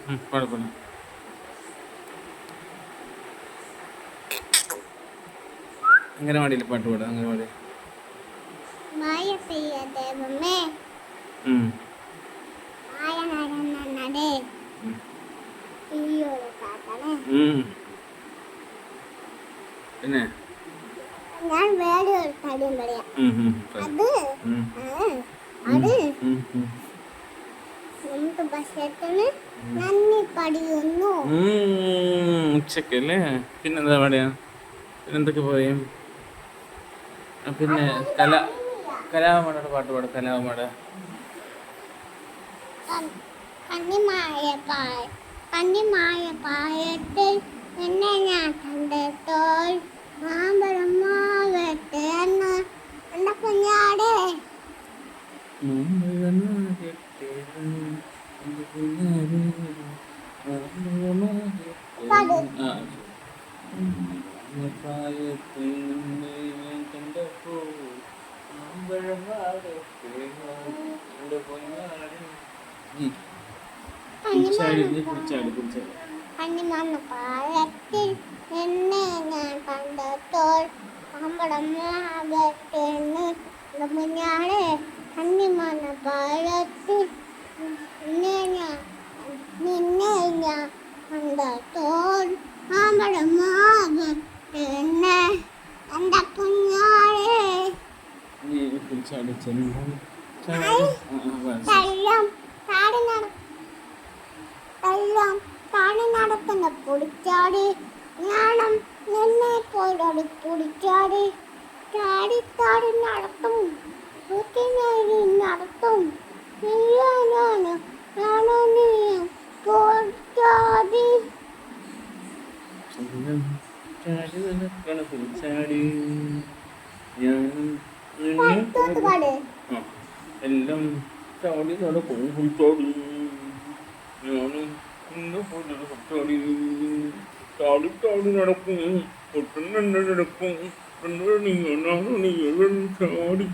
കുഴപ്പമില്ല. അംഗനവാടിയിൽ പാട്ട് പാടാം. അംഗനവാടി മഴ പെയ്യട്ടെ മമ്മേ, മഴ നടന്നേ തീയോട് കാട്ടണേ. പിന്നെ ഞാൻ വേറെ ഒരു കാര്യം പറയാം. അത് നമുക്ക് ഭക്ഷണത്തിന് നന്ദി പറയുന്നു. ഉച്ചക്കല്ലേ? പിന്നെന്താ പറയാ? പിന്നെന്തൊക്കെ പറയും? പിന്നെ കലാമയുടെ പാട്ട് പാടാം. കലാമയുടെ കന്നിമായ പായത്തിൽ എന്നെ ഞാൻ കണ്ടെത്തോൾ മാമ്പഴമാകട്ടെ എന്ന് എന്റെ കുഞ്ഞാടെ. പായത്തിൽ എന്നെ ഞാൻ കണ്ടെത്തോൾ മാമ്പഴമാകട്ടെ എന്ന് എന്റെ കുഞ്ഞാടെ. കന്നിമാന പായത്തിൽ നിന്നെ ഞാൻ കണ്ടെത്തോൾ മാമ്പഴമാകട്ടെ എന്ന് എന്റെ കുഞ്ഞാടെ. താടി നടക്കുന്ന പൊടിച്ചാടി ഞാനും നിന്നെ പോലൊരു പൊടിച്ചാടി ചാടി താടി നടത്തും നടത്തും പൊടിച്ചാടി. എല്ലാം ചാടി നടക്കും ചാടി ഞാനും ചാടി ചാടി ചാടി നടക്കും പൊട്ടുന്നെ നടക്കും ചാടി